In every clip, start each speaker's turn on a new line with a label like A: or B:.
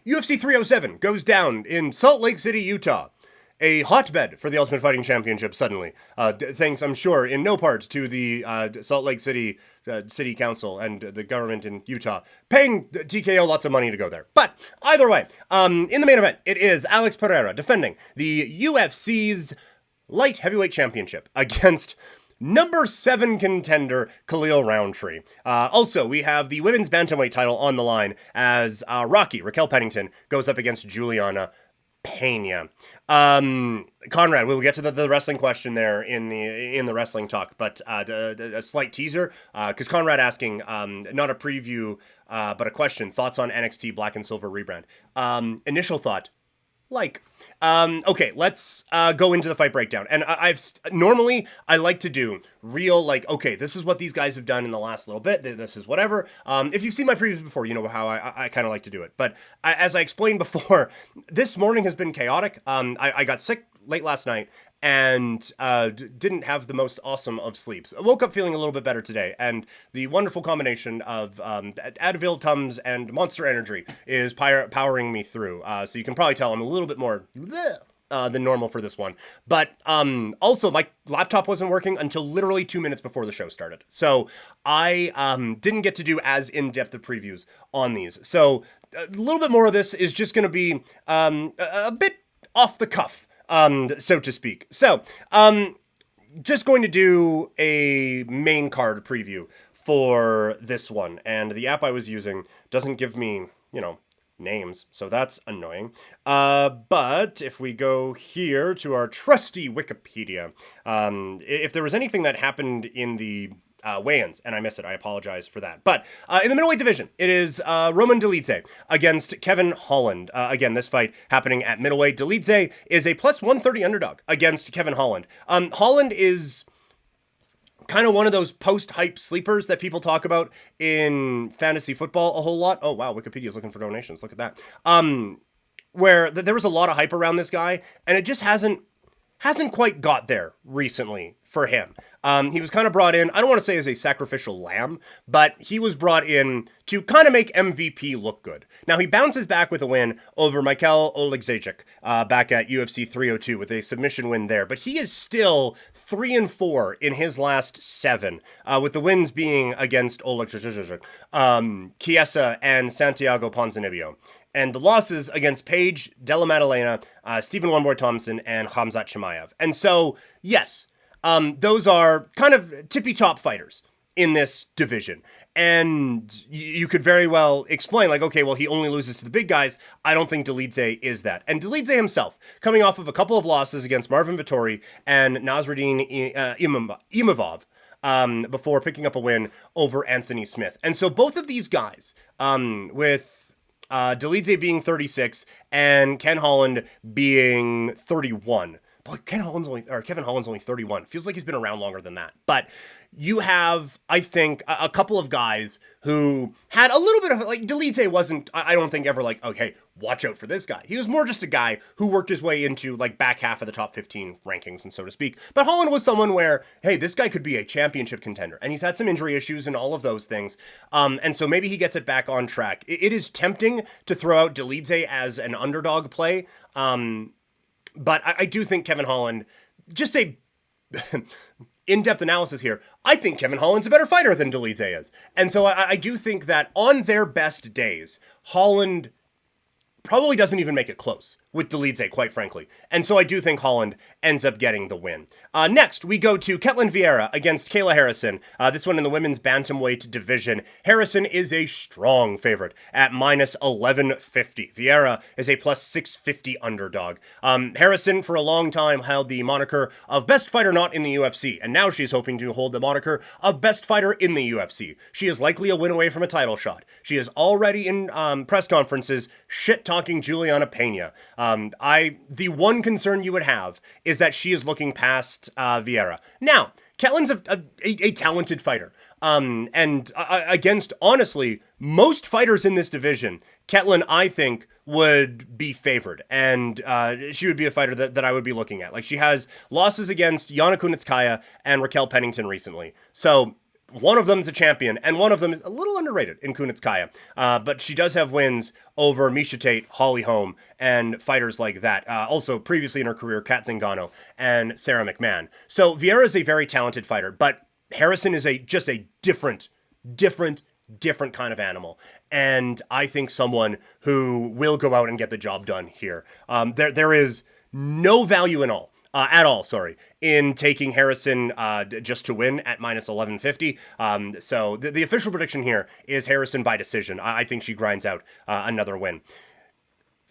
A: UFC 307 goes down in Salt Lake City, Utah. A hotbed for the Ultimate Fighting Championship suddenly. Thanks, I'm sure, in no part to the Salt Lake City City Council and the government in Utah paying TKO lots of money to go there. But either way, in the main event, it is Alex Pereira defending the UFC's Light Heavyweight Championship against number 7 contender Khalil Roundtree. Also, we have the women's bantamweight title on the line as Raquel Pennington goes up against Juliana Pena. Conrad, we'll get to the wrestling question there in the wrestling talk, but a slight teaser, because Conrad asking, not a preview, but a question, thoughts on NXT Black and Silver rebrand. Initial thought, okay, let's go into the fight breakdown. And normally I like to do real, okay, this is what these guys have done in the last little bit. This is whatever. If you've seen my previews before, you know how I kind of like to do it. But as I explained before, this morning has been chaotic. I got sick late last night and didn't have the most awesome of sleeps. I woke up feeling a little bit better today, and the wonderful combination of Advil, Tums, and Monster Energy is powering me through. So you can probably tell I'm a little bit more than normal for this one. But also, my laptop wasn't working until literally 2 minutes before the show started. So I didn't get to do as in-depth of previews on these. So a little bit more of this is just going to be a bit off the cuff, so to speak. So, just going to do a main card preview for this one. And the app I was using doesn't give me, names, so that's annoying. But if we go here to our trusty Wikipedia, if there was anything that happened in the weigh-ins, and I miss it, I apologize for that. But in the middleweight division, it is Roman Dolidze against Kevin Holland. Again, this fight happening at middleweight. Dolidze is a plus 130 underdog against Kevin Holland. Holland is kind of one of those post-hype sleepers that people talk about in fantasy football a whole lot. Oh, wow, Wikipedia's looking for donations. Look at that. Where there was a lot of hype around this guy, and it just hasn't quite got there recently for him. He was kind of brought in, I don't want to say as a sacrificial lamb, but he was brought in to kind of make MVP look good. Now, he bounces back with a win over Michael Oleksiejczuk back at UFC 302 with a submission win there, but he is still 3-4 in his last 7, with the wins being against Oleksiejczuk, Chiesa, and Santiago Ponzinibbio. And the losses against Paige, Della Maddalena, Stephen One Boy Thompson, and Khamzat Chimaev. And so, yes, those are kind of tippy-top fighters in this division. And you could very well explain, okay, well, he only loses to the big guys. I don't think Dolidze is that. And Dolidze himself, coming off of a couple of losses against Marvin Vettori and Nasruddin Imavov, before picking up a win over Anthony Smith. And so both of these guys, with Dolidze being 36 and Ken Holland being 31. Boy, Kevin Holland's only 31. Feels like he's been around longer than that. But you have, I think, a couple of guys who had a little bit of, Dolidze wasn't, I don't think ever okay, watch out for this guy. He was more just a guy who worked his way into, back half of the top 15 rankings, and so to speak. But Holland was someone where, hey, this guy could be a championship contender. And he's had some injury issues and all of those things. And so maybe he gets it back on track. It is tempting to throw out Dolidze as an underdog play. But I do think Kevin Holland, just a in-depth analysis here, I think Kevin Holland's a better fighter than Dolidze is. And so I do think that on their best days, Holland probably doesn't even make it close with Dolidze, quite frankly. And so I do think Holland ends up getting the win. Next, we go to Ketlin Vieira against Kayla Harrison. This one in the women's bantamweight division. Harrison is a strong favorite at minus 1150. Vieira is a plus 650 underdog. Harrison, for a long time, held the moniker of best fighter not in the UFC, and now she's hoping to hold the moniker of best fighter in the UFC. She is likely a win away from a title shot. She is already in press conferences shit-talking Juliana Pena. The one concern you would have is that she is looking past Vieira. Now, Ketlin's a talented fighter. And against, honestly, most fighters in this division, Ketlin, I think, would be favored. And she would be a fighter that I would be looking at. She has losses against Yana Kunitskaya and Raquel Pennington recently. So one of them's a champion, and one of them is a little underrated in Kunitskaya. But she does have wins over Miesha Tate, Holly Holm, and fighters like that. Also, previously in her career, Kat Zingano and Sarah McMahon. So Vieira is a very talented fighter, but Harrison is just a different kind of animal. And I think someone who will go out and get the job done here. There is no value at all, in taking Harrison just to win at minus 1150. So the official prediction here is Harrison by decision. I think she grinds out another win.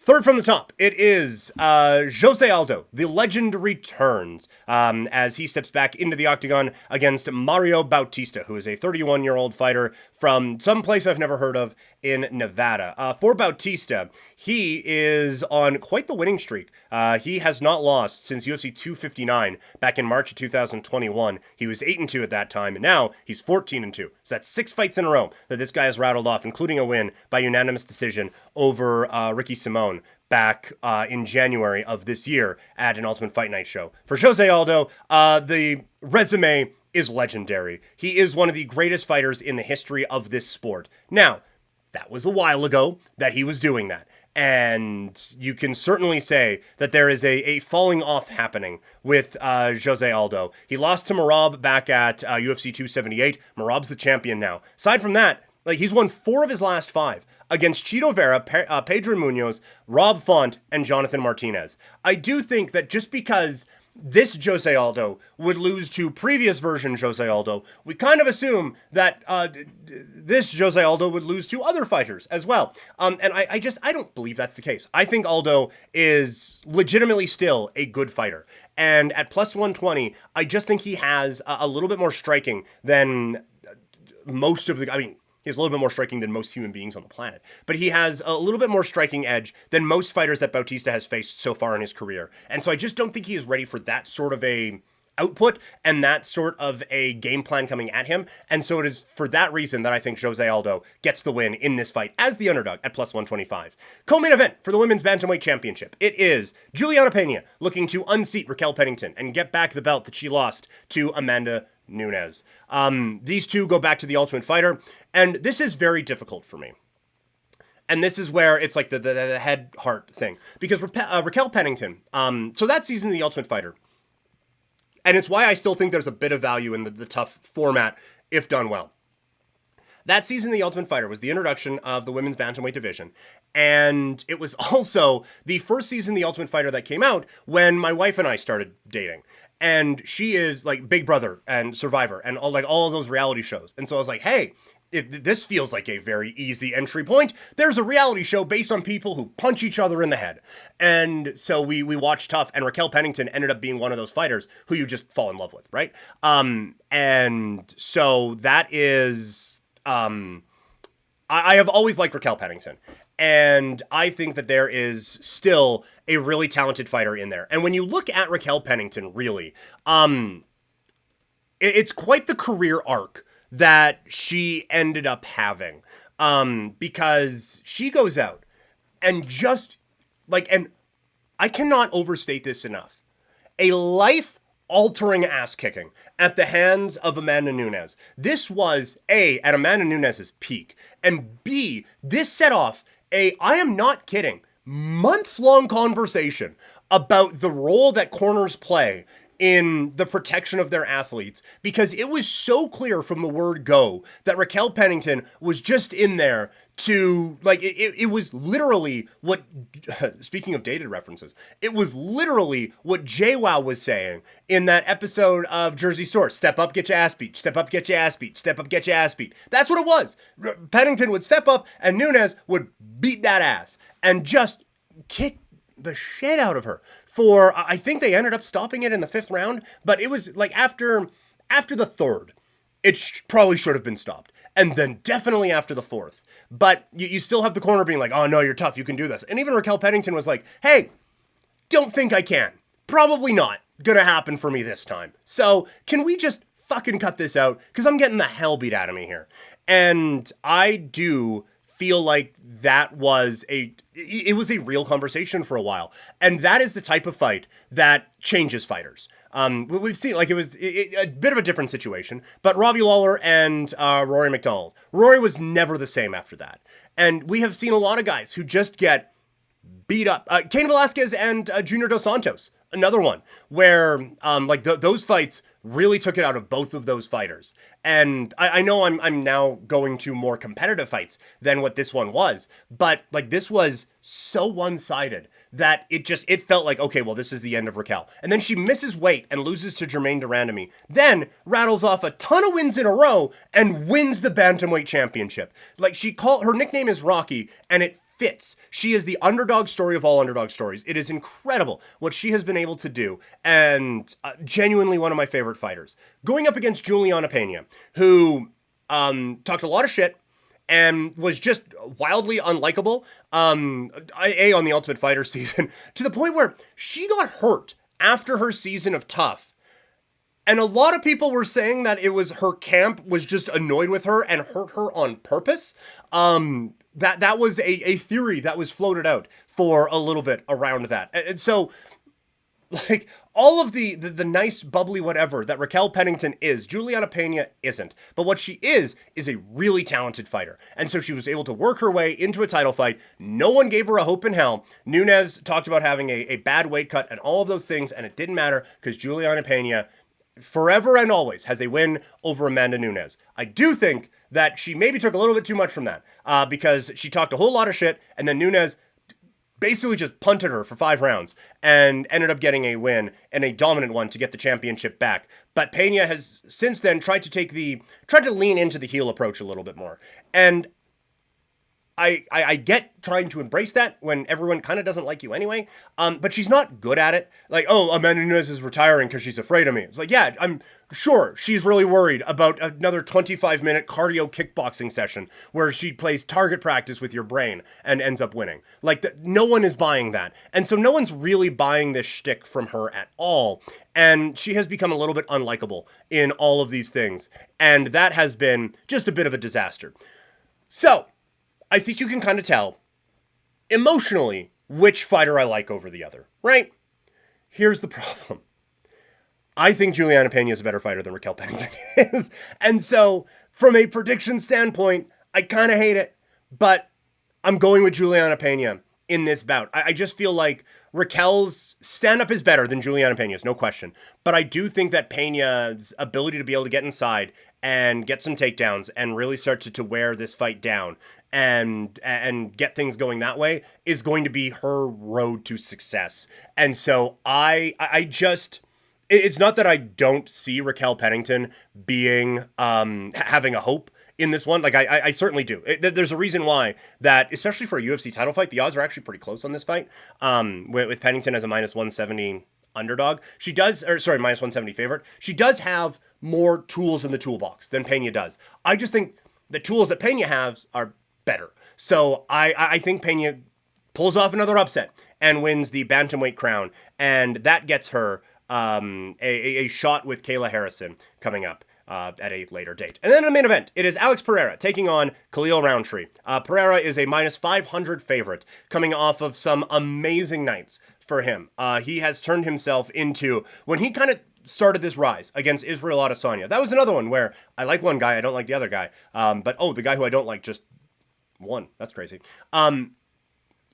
A: Third from the top, it is Jose Aldo. The legend returns as he steps back into the octagon against Mario Bautista, who is a 31-year-old fighter from some place I've never heard of in Nevada. For Bautista, he is on quite the winning streak. He has not lost since UFC 259 back in March of 2021. He was 8-2 at that time, and now he's 14-2. So that's 6 fights in a row that this guy has rattled off, including a win by unanimous decision over Ricky Simone back in January of this year at an Ultimate Fight Night show. For Jose Aldo, the resume is legendary. He is one of the greatest fighters in the history of this sport. Now, that was a while ago that he was doing that. And you can certainly say that there is a falling off happening with Jose Aldo. He lost to Merab back at UFC 278. Merab's the champion now. Aside from that, he's won 4 of his last 5 against Chito Vera, Pedro Munoz, Rob Font, and Jonathan Martinez. I do think that just because this Jose Aldo would lose to previous version Jose Aldo, we kind of assume that this Jose Aldo would lose to other fighters as well. And I don't believe that's the case. I think Aldo is legitimately still a good fighter. And at plus 120, I just think he has a little bit more striking than most of the... He's a little bit more striking than most human beings on the planet. But he has a little bit more striking edge than most fighters that Bautista has faced so far in his career. And so I just don't think he is ready for that sort of a output and that sort of a game plan coming at him. And so it is for that reason that I think Jose Aldo gets the win in this fight as the underdog at plus 125. Co-main event for the Women's Bantamweight Championship. It is Juliana Pena looking to unseat Raquel Pennington and get back the belt that she lost to Amanda Nunes. These two go back to the Ultimate Fighter, and this is very difficult for me. And this is where it's like the head-heart thing. Because Raquel Pennington, so that season of the Ultimate Fighter, and it's why I still think there's a bit of value in the tough format if done well. That season, The Ultimate Fighter was the introduction of the women's bantamweight division, and it was also the first season, The Ultimate Fighter, that came out when my wife and I started dating. And she is like Big Brother and Survivor and all of those reality shows. And so I was like, hey, if this feels like a very easy entry point, there's a reality show based on people who punch each other in the head. And so we watched Tough, and Raquel Pennington ended up being one of those fighters who you just fall in love with, right? And so that is... I have always liked Raquel Pennington, and I think that there is still a really talented fighter in there. And when you look at Raquel Pennington, really, it's quite the career arc that she ended up having, because she goes out and just and I cannot overstate this enough, a life-altering ass-kicking at the hands of Amanda Nunes. This was, A, at Amanda Nunes' peak, and B, this set off I am not kidding, months-long conversation about the role that corners play in the protection of their athletes, because it was so clear from the word go that Raquel Pennington was just in there to, it was literally what, speaking of dated references, it was literally what JWoww was saying in that episode of Jersey Shore. Step up, get your ass beat. Step up, get your ass beat. Step up, get your ass beat. That's what it was. Pennington would step up and Nunes would beat that ass and just kick the shit out of her. For, I think they ended up stopping it in the 5th round, but it was after the 3rd, it probably should have been stopped. And then definitely after the 4th. But you still have the corner being like, oh no, you're tough, you can do this. And even Raquel Pennington was like, hey, don't think I can. Probably not gonna happen for me this time. So can we just fucking cut this out? Because I'm getting the hell beat out of me here. And I do feel like that was it was a real conversation for a while. And that is the type of fight that changes fighters. We've seen, like, it was a bit of a different situation, but Robbie Lawler and Rory McDonald. Rory was never the same after that. And we have seen a lot of guys who just get beat up. Cain Velasquez and Junior Dos Santos, another one where those fights really took it out of both of those fighters. And I know I'm now going to more competitive fights than what this one was, but like this was so one-sided that it felt like, okay, well, this is the end of Raquel. And then she misses weight and loses to Germaine de Randamie, then rattles off a ton of wins in a row and wins the Bantamweight Championship. Like her nickname is Rocky, and it fits. She is the underdog story of all underdog stories. It is incredible what she has been able to do, and genuinely one of my favorite fighters. Going up against Juliana Pena, who talked a lot of shit and was just wildly unlikable, on the Ultimate Fighter season, to the point where she got hurt after her season of Tough. And a lot of people were saying that it was her camp was just annoyed with her and hurt her on purpose. That was a theory that was floated out for a little bit around that. And so, like, all of the nice, bubbly whatever that Raquel Pennington is, Juliana Pena isn't. But what she is a really talented fighter. And so she was able to work her way into a title fight. No one gave her a hope in hell. Nunes talked about having a bad weight cut and all of those things, and it didn't matter because Juliana Pena forever and always has a win over Amanda Nunes. I do think that she maybe took a little bit too much from that because she talked a whole lot of shit, and then Nunes basically just punted her for 5 rounds and ended up getting a win, and a dominant one, to get the championship back. But Pena has since then tried to lean into the heel approach a little bit more. And I get trying to embrace that when everyone kind of doesn't like you anyway, but she's not good at it. Like, oh, Amanda Nunes is retiring because she's afraid of me. It's like, yeah, I'm sure she's really worried about another 25-minute cardio kickboxing session where she plays target practice with your brain and ends up winning. Like, no one is buying that. And so no one's really buying this shtick from her at all. And she has become a little bit unlikable in all of these things. And that has been just a bit of a disaster. So I think you can kind of tell emotionally which fighter I like over the other, right? Here's the problem. I think Juliana Pena is a better fighter than Raquel Pennington is. And so from a prediction standpoint, I kind of hate it, but I'm going with Juliana Pena in this bout. I just feel like Raquel's stand-up is better than Juliana Pena's, no question. But I do think that Pena's ability to be able to get inside and get some takedowns and really start to wear this fight down and get things going that way is going to be her road to success. And so I just, it's not that I don't see Raquel Pennington being, having a hope in this one. Like, I certainly do. There's a reason why that, especially for a UFC title fight, the odds are actually pretty close on this fight, with Pennington as a minus 170 underdog. She does, minus 170 favorite. She does have more tools in the toolbox than Pena does. I just think the tools that Pena has are better. So I think Pena pulls off another upset and wins the bantamweight crown, and that gets her a shot with Kayla Harrison coming up at a later date. And then in the main event, it is Alex Pereira taking on Khalil Roundtree. Pereira is a minus 500 favorite coming off of some amazing nights for him. He has turned himself into, when he kind of started this rise against Israel Adesanya, that was another one where I like one guy, I don't like the other guy. But the guy who I don't like just won. That's crazy.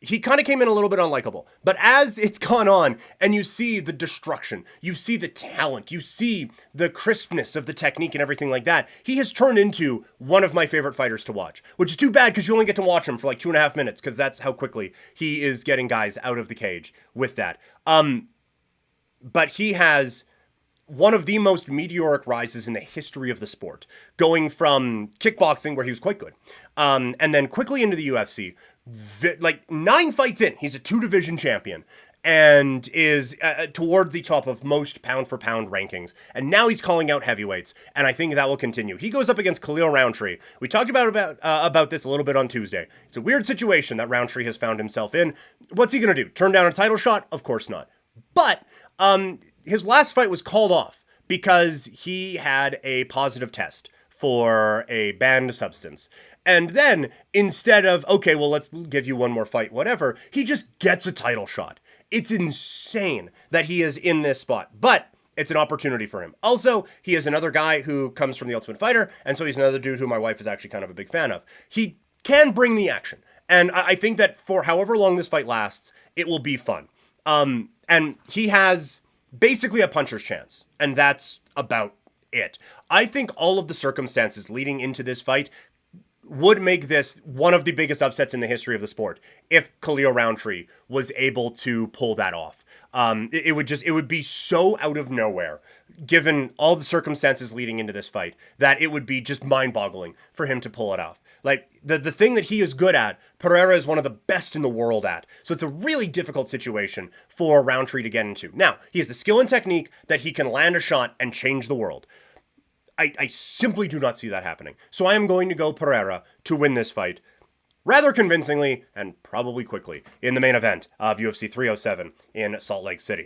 A: He kind of came in a little bit unlikable. But as it's gone on and you see the destruction, you see the talent, you see the crispness of the technique and everything like that, he has turned into one of my favorite fighters to watch, which is too bad because you only get to watch him for like 2.5 minutes because that's how quickly he is getting guys out of the cage with that. But he has one of the most meteoric rises in the history of the sport, going from kickboxing, where he was quite good, and then quickly into the UFC. Like 9 fights in, he's a 2-division champion and is toward the top of most pound-for-pound rankings. And now he's calling out heavyweights, and I think that will continue. He goes up against Khalil Roundtree. We talked about this a little bit on Tuesday. It's a weird situation that Roundtree has found himself in. What's he going to do? Turn down a title shot? Of course not. But his last fight was called off because he had a positive test for a banned substance. And then, instead of, okay, well, let's give you one more fight, whatever, he just gets a title shot. It's insane that he is in this spot. But it's an opportunity for him. Also, he is another guy who comes from The Ultimate Fighter, and so he's another dude who my wife is actually kind of a big fan of. He can bring the action, and I think that for however long this fight lasts, it will be fun. And he has basically a puncher's chance, and that's about it. I think all of the circumstances leading into this fight would make this one of the biggest upsets in the history of the sport if Khalil Roundtree was able to pull that off. It would be so out of nowhere, given all the circumstances leading into this fight, that it would be just mind-boggling for him to pull it off. Like, the thing that he is good at, Pereira is one of the best in the world at. So it's a really difficult situation for Roundtree to get into. Now, he has the skill and technique that he can land a shot and change the world. I simply do not see that happening. So I am going to go Pereira to win this fight rather convincingly and probably quickly in the main event of UFC 307 in Salt Lake City.